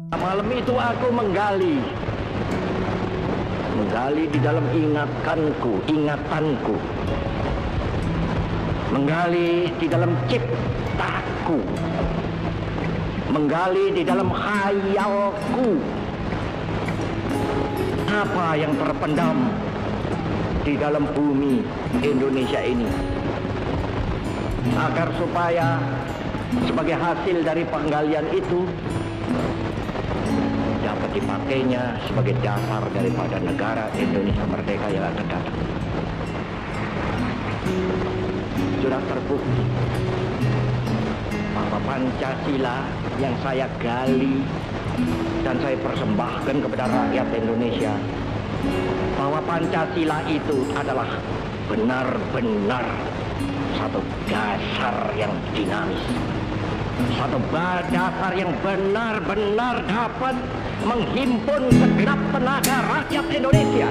Malam itu aku menggali di dalam ingatanku, menggali di dalam ciptaku, menggali di dalam khayalku. Apa yang terpendam di dalam bumi Indonesia ini, agar supaya sebagai hasil dari penggalian itu dapat dipakainya sebagai dasar daripada negara Indonesia merdeka yang akan datang. Sudah terbukti bahwa Pancasila yang saya gali dan saya persembahkan kepada rakyat Indonesia, bahwa Pancasila itu adalah benar-benar satu dasar yang dinamis, satu dasar yang benar-benar dapat menghimpun segenap tenaga rakyat Indonesia,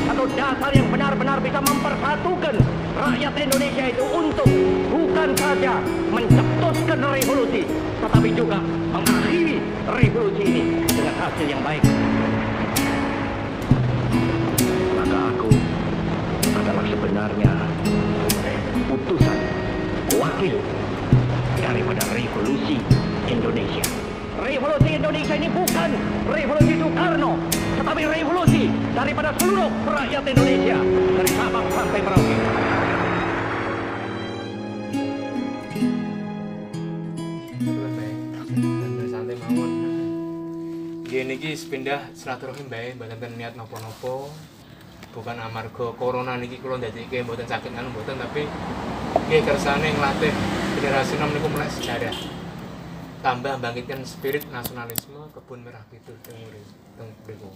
satu dasar yang benar-benar bisa mempersatukan rakyat Indonesia itu untuk bukan saja mencetuskan revolusi, tetapi juga mengakhiri revolusi ini dengan hasil yang baik. Maka aku adalah sebenarnya utusan wakil daripada revolusi Indonesia. Revolusi Indonesia ini bukan revolusi Soekarno, tetapi revolusi daripada seluruh rakyat Indonesia dari Sabang sampai Merauke. Santai mawon. Gini iki pindah silaturahim bae, mboten niat napa-napa. Bukan amarga corona niki kula ndadekake mboten sakit anu mboten, tapi nggih kersane nglatih generasi nom niku melek sejarah. Tambah bangkitkan spirit nasionalisme kebun merah putih teng mriku.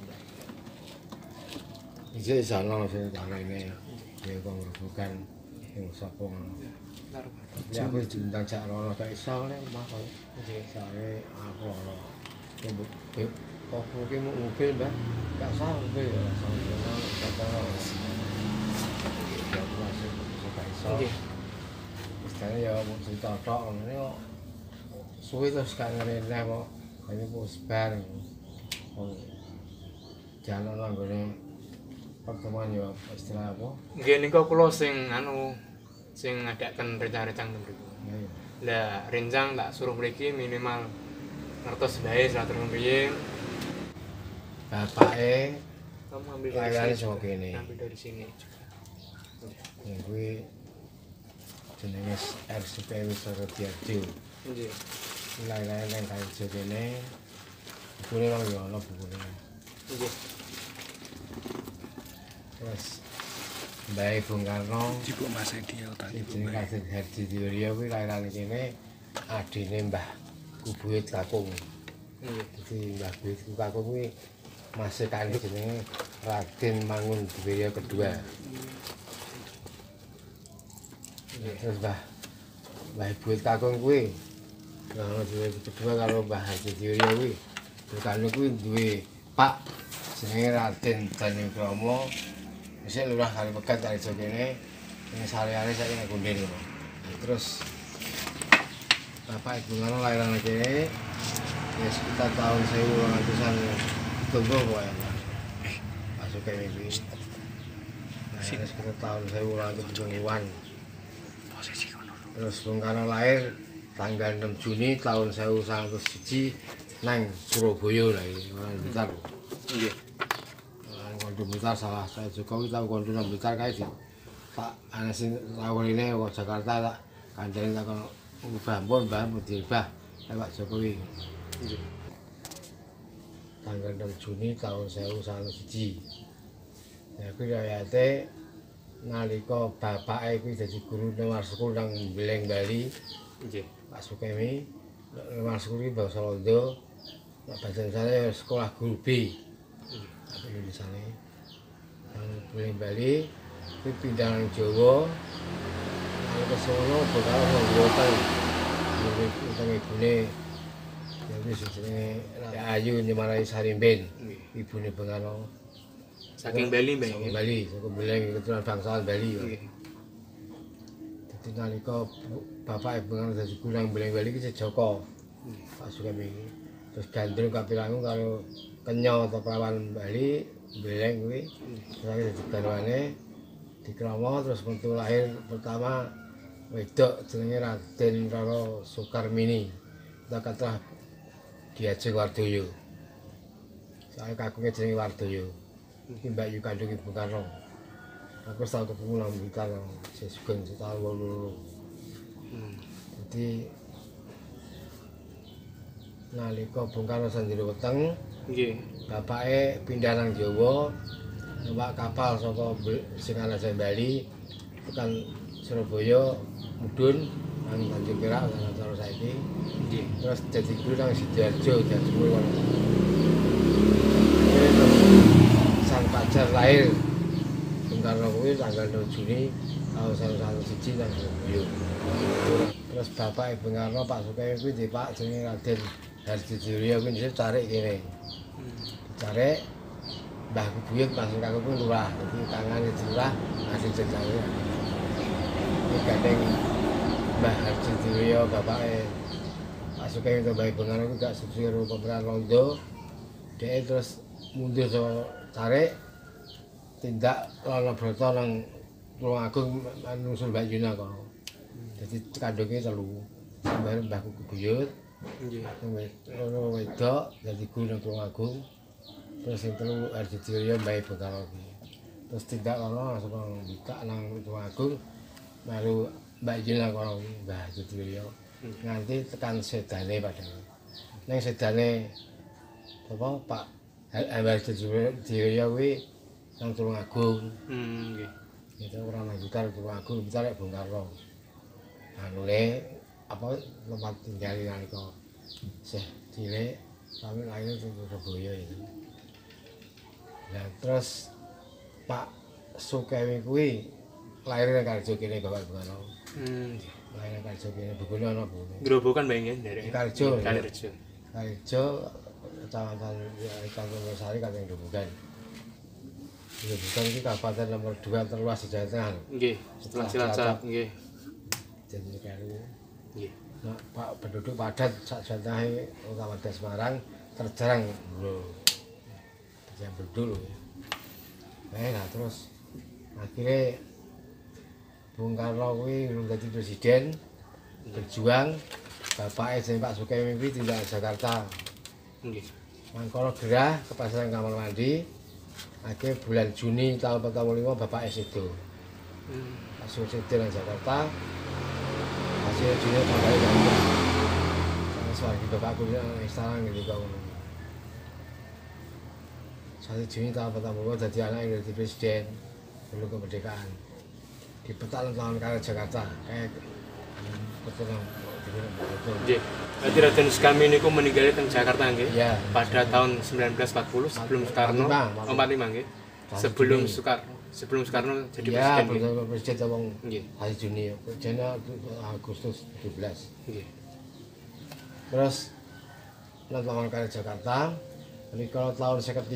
Iki sana sing tanene ya kok bukan sing sapa ngono. Ya aku diundang jak rono tak iso nek mah kok. Nggih, sare aku ora. Kok mungkin mobil Mbak, gak sampai ya sampai kata ya masih gak iso. Istilahnya ya mau cerita tok ngene kok suwe terus gak ngerene kok ini wis bar. Jalan langgone pertemuan ya istilah apa? Nggih nika kula sing ngadaken rencang-rencang mriku. Lah rencang tak suruh mriki minimal ngertos bae silaturahim piye. Bapake Kamu ambil layane saka kene. Ambil dari sini juga. Ya kuwi jenenge RCP Wisata Diarjo. Nggih. Layane nang Diarjo kene. Bukune lho ya ana bukune. Nggih. Terus Mbak Bung Karno Ibu Mas Ideal tadi Bu. jeneng Kasih Herdi Diarjo kuwi layane kene adine Mbah Kubuyut Kakung. Nggih. Jadi Mbah Kubuyut Kakung kuwi masih kali jenenge Raden Mangun Diarjo kedua. Terus Mbah Kubuyut Kakung kuwi Nah, kedua kalau Mbah Haji Diarjo kuwi Bukane kuwi duwe Pak jenenge Raden Daningkrama. Isih lurah kali pegat kali kene. Ini sare-are saiki nang Konden ngono. Terus Bapak Ibu Karno lahiran kene ya sekitar tahun 1800-an tunggu kok ya. Masuk ke ini. Nah, sekitar tahun 1870-an. Terus Bung Karno lahir tanggal 6 Juni tahun 1901 nang Surabaya lah ini, orang Blitar. Nggih. Kondo Blitar salah saya Jokowi tahu kondo nang Blitar kae sih. Pak ana sing rawuhine kok Jakarta tak kandhane tak kono ubah pun mbah dirubah Pak Jokowi. Nggih. Tanggal 6 Juni tahun 1901. Ya kuwi ayate nalika bapake kuwi dadi guru nang sekolah nang Beleng Bali. Nggih. Pak Sukemi nang sekolah iki basa Londo. Nek bahasa Indonesia sekolah guru B. Apa Indonesia ne? Nang Beleng Bali kuwi pindah nang Jawa. Nalika sono bekal nang Wotan. Utang ibune jadi jenenge Ayu Nyemarai Sarimben. Ibune Bung Karno. Saking Bali, Mbak. Saking Bali, saking Beleng keturunan bangsawan Bali. Dadi nalika bapak Bung Karno dadi guru nang Beleng Bali iki Joko. Pak Sukemi iki. Terus gandrung kapilangu karo kenyo atau perawan Bali, beleng kuwi. Terus dadi garwane dikromo terus metu lahir pertama wedok jenenge Raden Roro Sukarmini. Kita kathah Diajeng Wardoyo. Saya kakungnya jenenge Wardoyo. Iki Mbak Yu kandung Ibu Karno. Aku tau ketemu nang Blitar sesugeng setahun 8. Jadi nalika Bung Karno sandiri weteng, Nggih. bapake pindah nang Jawa, numpak kapal saka Singaraja Bali tekan Surabaya mudhun nang Tanjung Perak nang cara saiki. Nggih. Terus dadi guru nang Sidoarjo Jatimulo. Sang pacar lahir Bung Karno kuwi tanggal 2 Juni tahun 1901 nang Surabaya. Terus bapak Bung Karno Pak Sukemi kuwi di Pak jenenge Raden Harjodiro kuwi dhisik tarik kene. Tarik mbahku buyut masuk aku pun lurah. Jadi tangane lurah asing jejare. Iki gandeng Mbah Harjodiro bapake Pak Sukemi to Mbah Bung Karno kuwi gak sesuai karo pemerintahan Londo. Dhek terus mundur saka tarik tindak Lono Broto nang Tulungagung nusul Mbak Yuna kono. Jadi kandunge 3. Sampeyan mbahku buyut. Nggih. Loro wedok dadi guru nang Tulungagung. Terus sing 3 Harjodiro Mbah Bung Karno kuwi. Terus tindak kono langsung nang Bikak nang Tulungagung. Lalu Mbak Yuna kono Mbah Harjodiro. Nganti tekan sedane padahal. Ning sedane apa Pak Harjodiro kuwi nang Tulungagung. Nggih. Itu ora nang Blitar Tulungagung, Blitar Bung Karno. Anune apa tempat tinggal nalika isih cilik kami lahir di Surabaya itu. Nah terus Pak Sukemi kuwi lahir nang Karjo kene Bapak Bung Karno. Lahir nang Karjo kene bukune ana bukune. Grobogan bae nggih dari Karjo. Karjo. Karjo Kecamatan Kampung Sari Kabupaten Grobogan. Grobogan iki kabupaten nomor 2 terluas di Jawa Tengah. Nggih, setelah Cilacap nggih. Jadi kali Nggih. nah, Pak penduduk padat sak Jawa Tengah utama Semarang terjarang lho. Terjarang dulu ya. Nah terus akhirnya Bung Karno kuwi dadi presiden berjuang bapake jenenge Pak Sukemi kuwi tindak Jakarta. Nggih. Mangkara gerah kepasaran kamar mandi. Akhirnya bulan Juni tahun 45 bapake sedo. Pak Sukemi nang Jakarta. Hasil Juni tambah ganteng. Soalnya bapakku yang istana gitu kau. 1 Juni tahun 45 jadi anak yang jadi presiden dulu kemerdekaan. Di petalan tahun karya Jakarta kayak petunang Nggih. Berarti Raden Sukami niku meninggal teng Jakarta nggih? Iya. Pada tahun 1940 sebelum Soekarno. 45 nggih. Sebelum Soekarno jadi ya, presiden. Iya, presiden wong Nggih. hari Juni, presiden Agustus 17. Nggih. Terus nang Taman Karya Jakarta, menika tahun 55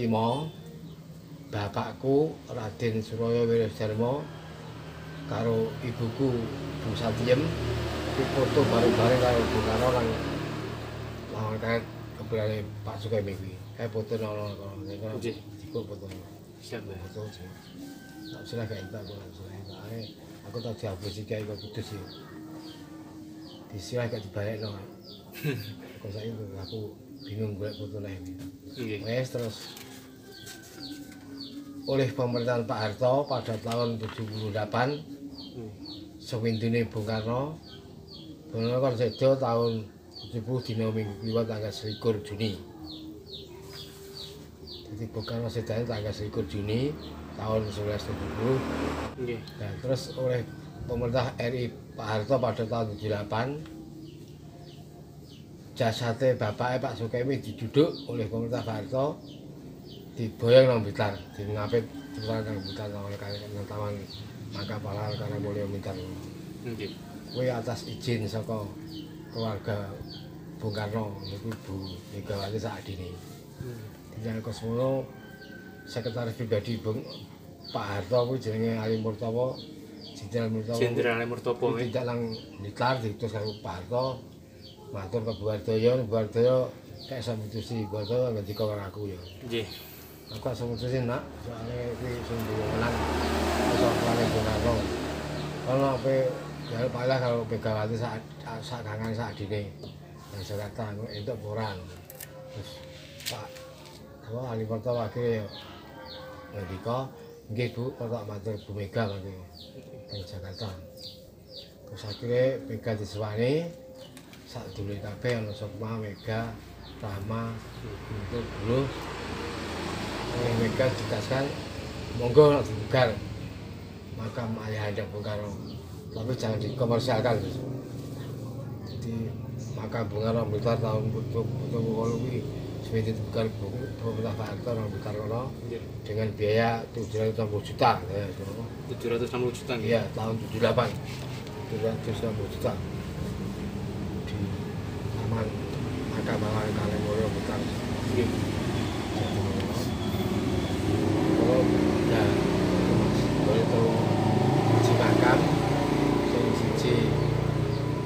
bapakku Raden Suroyo Wirasdarma karo ibuku Bu Satiem dipoto bareng-bareng karo Bung Karno nang Taman Karya keberadaan Pak Sukemi kuwi. Kae foto nang kono. Nggih. Iku foto. Siap, Mbak. Foto sih. Tak salah gak entak kok salah. Aku tak dihapus iki kok kudus sih. Disilah gak dibalekno. Kok saiki aku bingung golek fotone iki. Nggih. Wes terus oleh pemerintahan Pak Harto pada tahun 78 sewindune Bung Karno kan sedo tahun 70 dina minggu kliwat tanggal 21 Juni. Jadi Bung Karno sedane tanggal 21 Juni tahun 1970. Nggih. Nah, terus oleh pemerintah RI Pak Harto pada tahun 78 jasate bapake Pak Sukemi diduduk oleh pemerintah Pak Harto diboyong nang Blitar, ngapit nang Blitar nang Taman Mangkapala karena Mulyo Blitar. Nggih. Kuwi atas izin saka keluarga Bung Karno niku Bu Megawati sakdene. Dinten Kosmono sekretaris pribadi Bung Pak Harto kuwi jenenge Ali Murtopo, Jenderal Murtopo tidak nang Blitar diutus karo Pak Harto matur ke Bu Wardoyo kayak iso mutusi boto ngendika karo aku ya. Nggih. Aku iso mutusi nak, soalnya kuwi sing duwenan iso plane Bung. Kalau ape ya paling kalau Megawati sak kangen sak adine. Nang Jakarta entuk ora. Terus Pak ahli Porto wakil ya ngendika, nggih Bu, tak matur Bu Mega mangke ing Jakarta. Terus akhirnya Mega disewani sak dulur kabeh ana Sukma, Mega, Rama, itu dulu. Mega dikaskan monggo nak dibugar makam ayah anda Bung Karno, tapi jangan dikomersialkan. Jadi makam Bung Karno Blitar tahun 1978 seperti dibugar pemerintah Pak Harto Bung Karno dengan biaya 760 juta. 760 juta. Iya, tahun 78 760 juta di taman makam Kalemuryo Blitar. Kalau udah boleh tahu siji makam, siji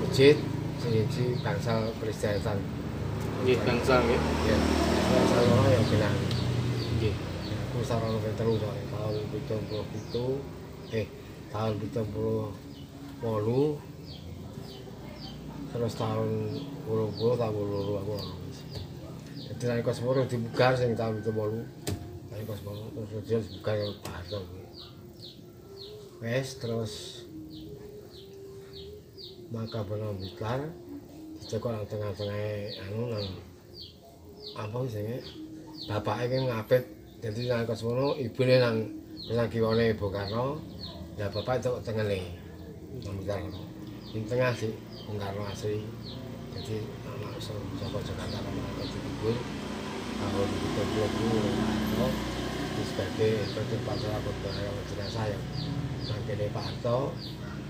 masjid, siji bangsal Presidenan. Nggih, bangsal nggih. Ya, bangsal loro ya bilang. Nggih. Aku sarana terus tahun 77, tahun 78, terus tahun 20 tahun 22 aku. Jadi nek kos moro dibugar sing tahun 78. Pas bangun terus dia buka Pak Harto. Wes terus maka benar Blitar dicekok nang tengah-tengah anu nang apa jenenge bapake ki ngapit dadi nang kosono ibune nang kiwane Bung Karno lah bapak itu tengene nang Blitar ing tengah sih Bung Karno asli jadi anak saka Jakarta nang dikubur tahun 2020 sebagai upacara pembuangan jenazah yang nangkene Pak Harto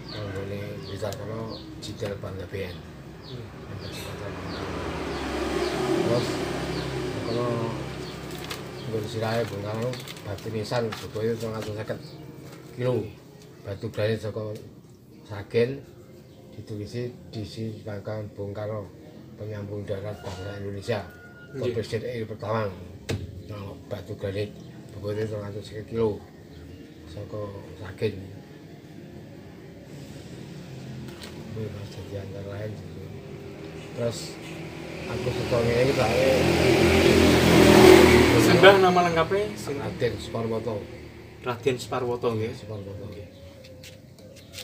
nggone Blitar kono jidal Banggabean. Terus kono nggon sirahe Bung Karno batu nisan Surabaya 350 kilo. Batu granit saka Sragen ditulisi di makam Bung Karno penyambung darat bangsa Indonesia. Presiden pertama. Nah, batu granit bobotnya 350 kilo saka Sragen. Ini mas jadi antara lain. Terus aku setongnya ini soalnya Simbah nama lengkapnya Raden Suparwoto. Raden Suparwoto nggih. Suparwoto.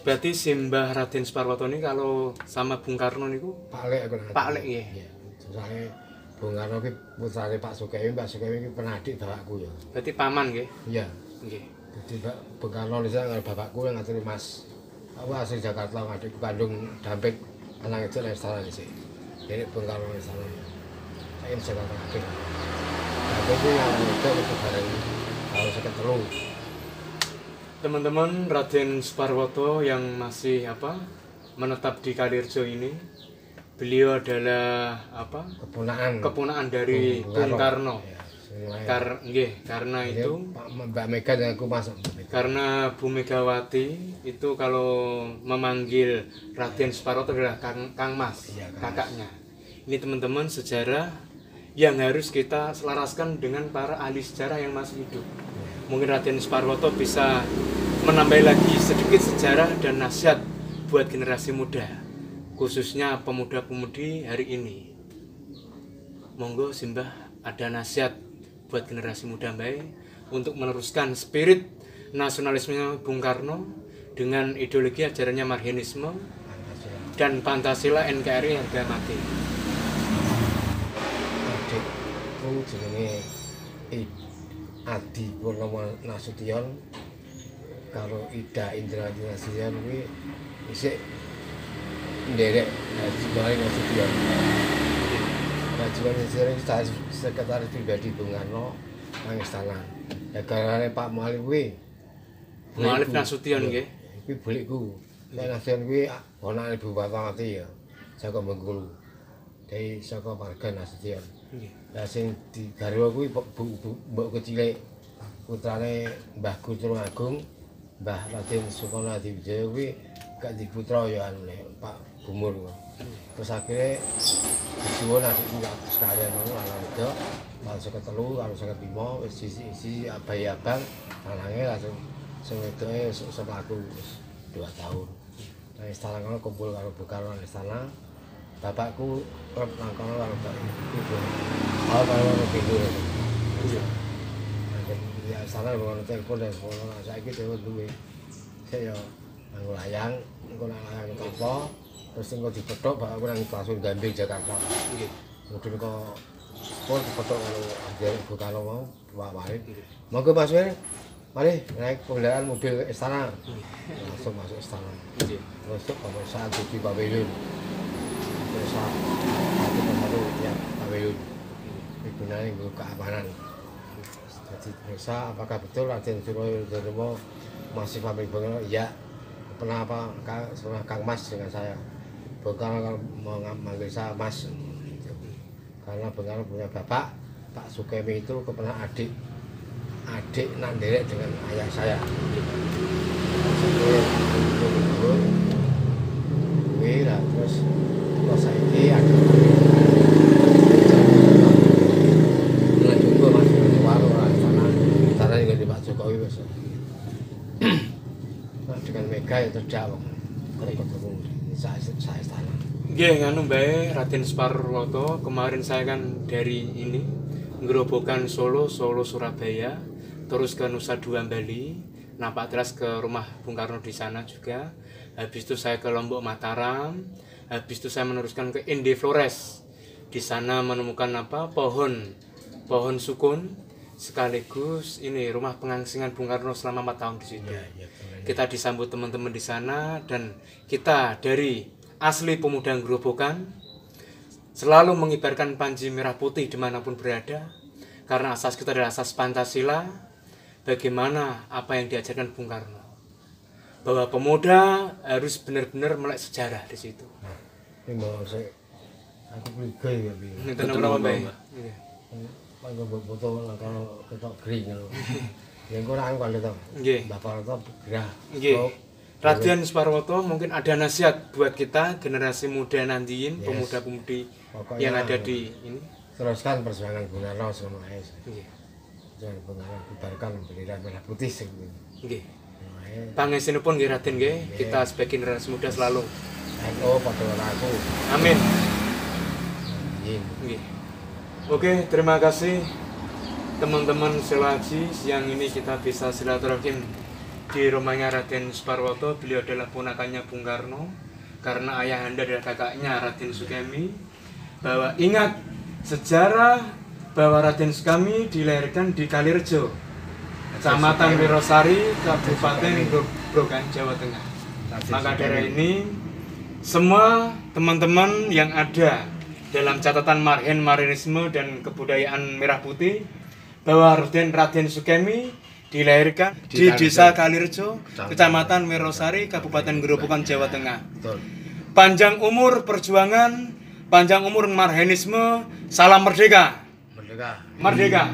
Berarti Simbah Raden Suparwoto ini kalau sama Bung Karno niku Pak Lek aku. Pak Lek nggih. Iya. Soalnya Bung Karno ki putrane Pak Sukewi, Pak Sukewi ki penadik bapakku ya. Berarti paman nggih. Iya. Nggih. Jadi Bung Karno dhisik karo bapakku yang ngaturi Mas. Aku asli Jakarta ngaduk Bandung Dampit anak itu restoran dhisik. Jadi Bung Karno restoran. Saya Jakarta ngaduk. Tapi yang itu bareng kalau seketeru. Teman-teman, Raden Suparwoto yang masih menetap di Kalirejo ini, beliau adalah keponakan dari Bung Karno. Karena itu Mbak Mega dan aku masuk. Karena Bu Megawati itu kalau memanggil Raden Suparwoto adalah Kang Mas, kakaknya. Ini teman-teman sejarah yang harus kita selaraskan dengan para ahli sejarah yang masih hidup. Mungkin Raden Suparwoto bisa menambah lagi sedikit sejarah dan nasihat buat generasi muda, khususnya pemuda-pemudi hari ini. Monggo Simbah ada nasihat buat generasi muda baik untuk meneruskan spirit nasionalisme Bung Karno dengan ideologi ajarannya Marxisme dan Pancasila NKRI harga mati. Adikku jenenge Adi Purnomo Nasution karo Ida Indrati Nasution kuwi isih nderek Haji Malik Nasution. Haji Malik Nasution sekretaris pribadi Bung Karno nang istana. Ya garane Pak Malik kuwi Malik Nasution nggih. Kuwi bulikku. Nek Nasution kuwi anake Ibu Fatmawati ya. Saka Bengkulu. Dari saka warga Nasution. Lah sing digarwa kuwi mbok kecilik putrane Mbah Gutrung Agung, Mbah Raden Sukono Adiwijaya kuwi gak diputra ya Pak Gumur. Terus akhirnya suwun adik sekalian ngono ala wedok, langsung ketelu karo sing kelima wis isi bayi abang, anake langsung sing wedoke sepaku wis 2 tahun. Nang istana kono kumpul karo Bung Karno nang istana. Bapakku klub nang kono karo Mbak Ibu. Karo Ibu. Ya istana kono telepon dan kono saiki dhewe duwe. Sik yo nang layang, engko nang layang apa, terus engko dipethok bapakku nang Stasiun Gambir Jakarta. Nggih. Mudhun kok pun dipethok karo Anjir Bung Karno mau Pak Warid. Monggo Mas Wir. Mari naik kendaraan mobil istana. Langsung masuk istana. Nggih. Masuk pemeriksaan di pavilion. Pemeriksaan satu ya pavilion. Gunanya untuk keamanan. Jadi periksa apakah betul Raden Suroyodarmo masih pabrik Bung Karno? Iya. Kenapa Kang Mas dengan saya? Bung Karno mau manggil saya Mas. Karena Bung Karno punya bapak, Pak Sukemi itu pernah adik nak derek dengan ayah saya. Terus saya ini ada lanjut masih di warung sana juga di Pak Jokowi bos. Nah, dengan Mega itu jauh ketemu saya istana. Nggih nganu bae Raden Sparwoto, kemarin saya kan dari ini Ngerobokan Solo Surabaya, terus ke Nusa Dua Bali, nampak terus ke rumah Bung Karno di sana juga. Habis itu saya ke Lombok Mataram, habis itu saya meneruskan ke Inde Flores. Di sana menemukan pohon sukun, sekaligus ini rumah pengangsingan Bung Karno selama 4 tahun di situ. Kita disambut teman-teman di sana dan kita dari asli pemuda Ngerobokan selalu mengibarkan panji merah putih dimanapun berada, karena asas kita adalah asas Pancasila. Bagaimana apa yang diajarkan Bung Karno, bahwa pemuda harus benar-benar melek sejarah di situ. Ini mau saya aku beli gay ya bi. Ini tenang berapa baik? Mangga foto kalau ketok green kalau. Yang kurang kalau itu. Bapak itu gerah. Raden Sparwoto mungkin ada nasihat buat kita generasi muda nantiin, pemuda-pemudi yang ada di ini. Teruskan perjuangan Bung Karno sama AS. Jangan Bung Karno bubarkan bendera merah putih sing. Nggih. Pangesinipun nggih Raden nggih, kita sebagai generasi muda selalu. Padha aku. Amin. Nggih. Oke, terima kasih teman-teman Selaji, siang ini kita bisa silaturahim di rumahnya Raden Sparwoto. Beliau adalah ponakannya Bung Karno, karena ayahanda adalah kakaknya Raden Sukemi. Bahwa ingat sejarah bahwa Raden Sukemi dilahirkan di Kalirejo, Kecamatan Wirosari, Kabupaten Grobogan, Jawa Tengah. Maka dari ini semua teman-teman yang ada dalam catatan Marhenisme dan Kebudayaan Merah Putih bahwa Raden Sukemi dilahirkan di Desa Kalirejo, Kecamatan Wirosari, Kabupaten Grobogan, Jawa Tengah. Panjang umur perjuangan, panjang umur Marhenisme, salam merdeka. Merdeka.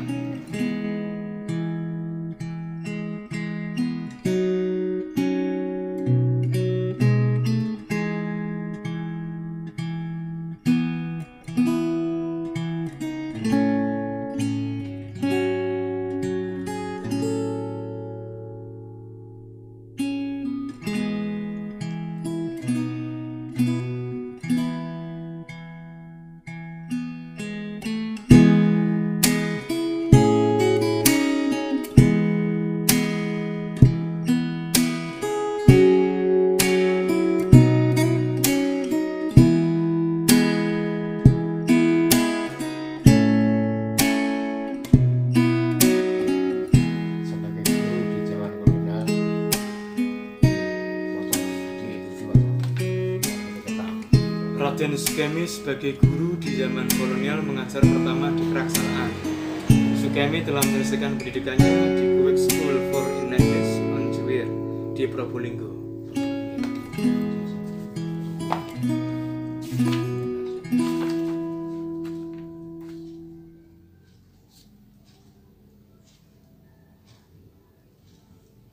Raden Sukemi sebagai guru di zaman kolonial mengajar pertama di Keraksanaan. Sukemi telah menyelesaikan pendidikannya di Kuwait School for English on Juwir di Probolinggo.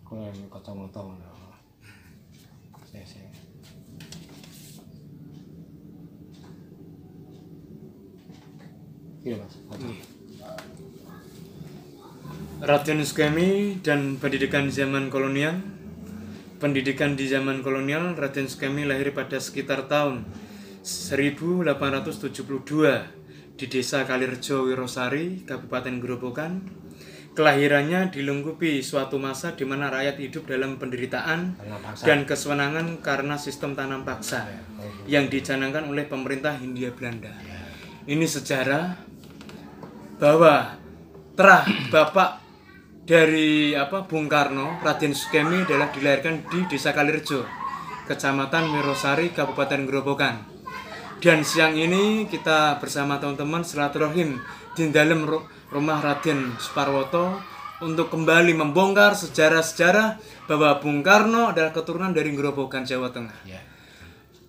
Kalau kacamata saya Kira Mas. Raden Sukemi dan pendidikan zaman kolonial. Pendidikan di zaman kolonial, Raden Sukemi lahir pada sekitar tahun 1872 di Desa Kalirejo, Wirosari, Kabupaten Grobogan. Kelahirannya dilengkapi suatu masa di mana rakyat hidup dalam penderitaan dan kesenangan karena sistem tanam paksa yang dicanangkan oleh pemerintah Hindia Belanda. Ini sejarah bahwa bapak dari Bung Karno, Raden Sukemi adalah dilahirkan di Desa Kalirejo, Kecamatan Wirosari, Kabupaten Grobogan. Dan siang ini kita bersama teman-teman silaturahim di dalam rumah Raden Suparwoto untuk kembali membongkar sejarah-sejarah bahwa Bung Karno adalah keturunan dari Grobogan, Jawa Tengah.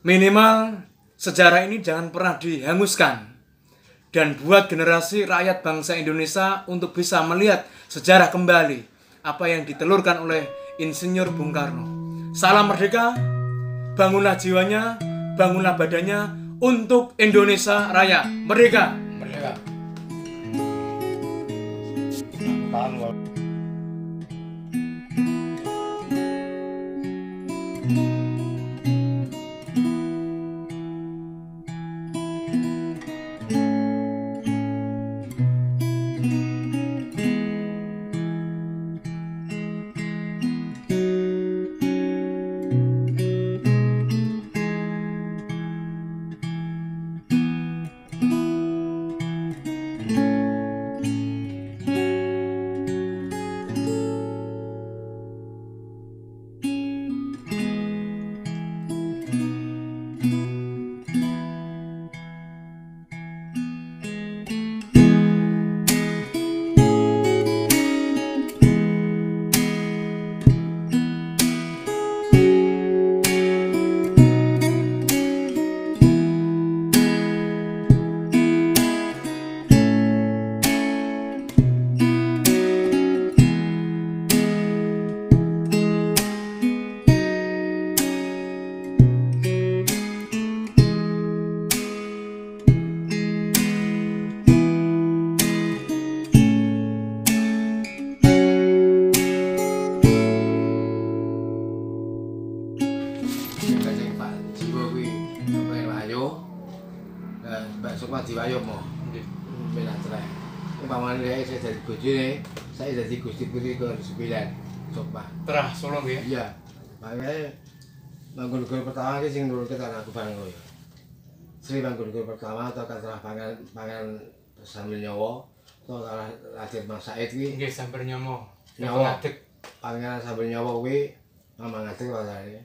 Minimal sejarah ini jangan pernah dihanguskan. Dan buat generasi rakyat bangsa Indonesia untuk bisa melihat sejarah kembali apa yang ditelurkan oleh Insinyur Bung Karno. Salam merdeka, bangunlah jiwanya, bangunlah badannya untuk Indonesia Raya. Merdeka! Merdeka. Sukma diwayuh mo. Benar cerai. Umpamane dia saya jadi bojone, saya jadi Gusti Putri ke-9. Sukma. Terah Solo nggih. Iya. Makanya Mangkunegaran pertama ki sing nurut kan aku Banglo ya. Sri Mangkunegaran pertama atau katrah pangan sambil nyawa atau Raden Mas Said ki nggih sambil nyawa. Nyawa. Pangeran sambil nyawa kuwi Mamang Ngadeg wasane.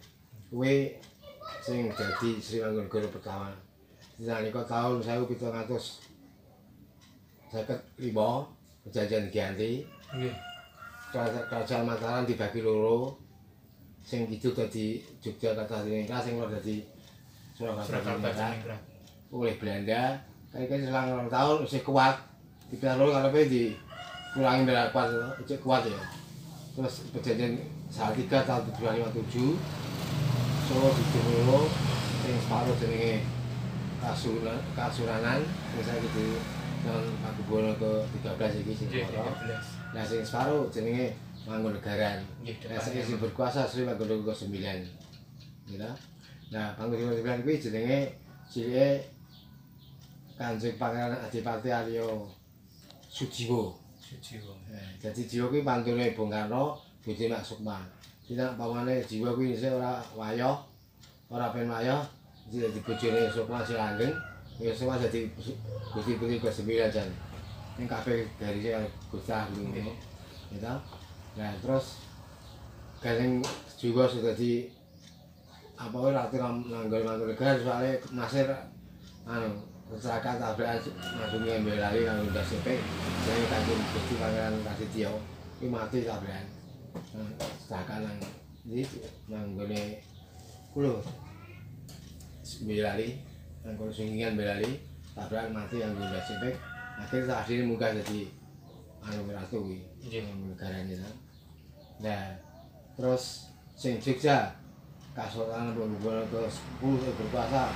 Kuwi sing dadi Sri Mangkunegaran pertama. Nalika taun 1755 perjanjian Giyanti. Nggih. Kerajaan Mataram dibagi loro. Sing kidul dadi Yogyakarta Diningrat, sing lor dadi Surakarta Diningrat. Oleh Belanda, kaya selang 2 tahun isih kuat. Dipihak loro karepe dikurangi berat kuat, isih kuat ya. Terus perjanjian Salatiga tahun 1757 Solo didungo sing separuh jenenge Kasuranan, sing saiki tahun Pakubono ke-13 iki sing ora. Lah sing separuh jenenge Mangkunegaran. Lah sing berkuasa Sri Mangkunegaran ke-9. Gitu. Nah, Mangkunegaran ke-9 kuwi jenenge cilike Kanjeng Pangeran Adipati Arya Sujiwo. Jadi Jiwo kuwi pantune Bung Karno, Budi Mak Sukma. Tidak pamane Jiwo kuwi isih ora wayah, ora pen wayah, dadi bojone Sukma sing langgeng, ya Sukma dadi Gusti Putri ke-9 jan. Ning kabeh garise Gusti ngene. Gitu. Nah, terus Kanjeng Jiwo sudah di apa wae ratu nanggal Mangkunegaran soalé Nasir kecelakaan tabrakan langsung ngembelari kanggo ndas CP. Jadi Kanjeng Gusti Pangeran Kaditya iki mati tabrakan. Kecelakaan nang iki nanggone kulo Belari, nang kono singgingan Belari, tabrakan mati kanggo ndas CP. Akhirnya akhirnya munggah dadi ratu kuwi. Mangkunegaran iki. Nah, terus sing Jogja Kasultanan Pakubono ke-10 berkuasa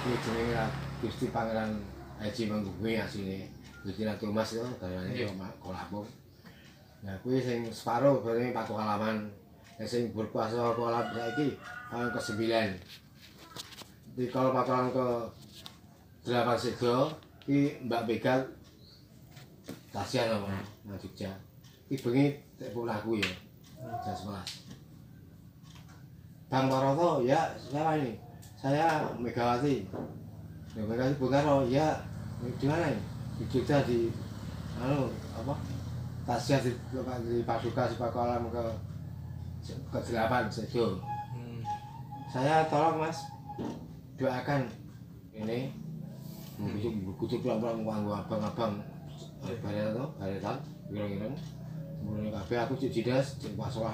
kuwi jenenge Gusti Pangeran Haji Manggubumi asline. Gusti Ratu Mas itu garwane Kolapung. Nah kuwi sing separo bareng Paku Halaman. Sing berkuasa Kolap saiki tahun ke-9. Di kalau pataran ke-8 Sedo iki Mbak Begal kasihan apa nang Jogja. Iki bengi tek pulaku ya. Jam 11. Bang Paroto ya siapa ini? Saya Megawati. Ya Megawati Bung Karno ya di mana ini? Di Jogja di apa? Tasya di Paduka si Paku Alam ke-8 Sedo. Saya tolong Mas doakan ini bujuk pulang abang-abang baretan kira-kira mulai kabeh aku cek jidas cek pasolah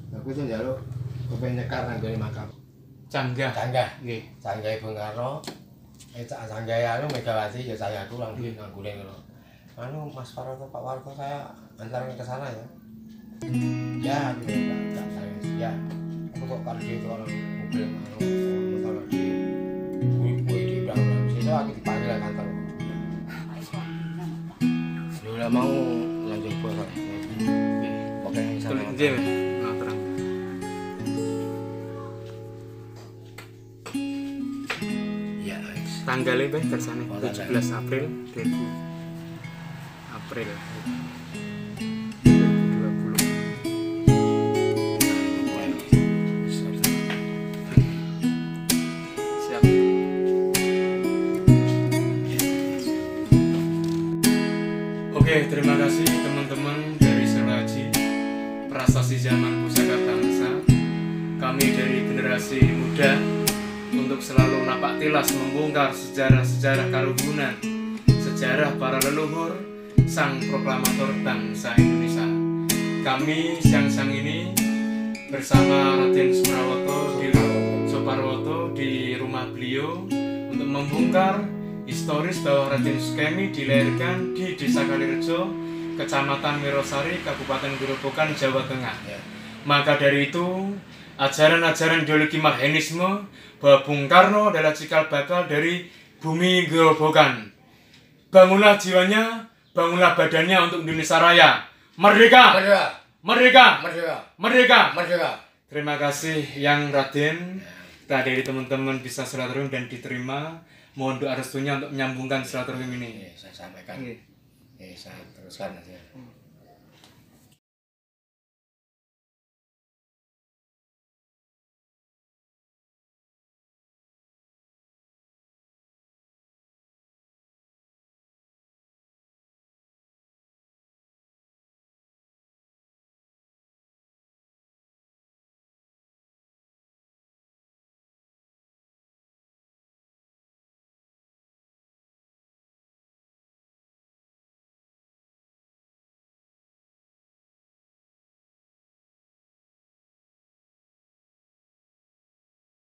aku itu njaluk kepen nyekar nang gone makam Canggah nggih Canggah Bung Karno Canggah Megawati ya saya aku lang guling ngono Mas Paroto Pak Warto saya antarin ke sana ya ya enggak saya ya aku kok pergi itu orang mobil motor di bui di belakang situ aku dipanggil ke kantor udah mau lanjut puasa oke sana terang ya tanggalnya Beh kersane 17 April 2000 April 2020 siap. Oke, terima kasih teman-teman dari Seraji Prasasti Zaman Pusaka Bangsa. Kami dari generasi muda untuk selalu napak tilas membongkar sejarah-sejarah karubunan, sejarah para leluhur, sang proklamator bangsa Indonesia. Kami siang-siang ini bersama Raden Soeparwoto di rumah beliau untuk membongkar historis bahwa Raden Sukemi dilahirkan di Desa Kalirejo, Kecamatan Wirosari, Kabupaten Grobogan, Jawa Tengah. Maka dari itu, ajaran-ajaran ideologi Marxisme bahwa Bung Karno adalah cikal bakal dari bumi Grobogan. Bangunlah jiwanya, bangunlah badannya untuk Indonesia Raya. Merdeka! Merdeka! Merdeka! Merdeka! Merdeka! Merdeka! Terima kasih yang Raden. Kita dari teman-teman bisa silaturahim dan diterima. Mohon doa restunya untuk menyambungkan silaturahim ini. Saya sampaikan. Saya teruskan aja.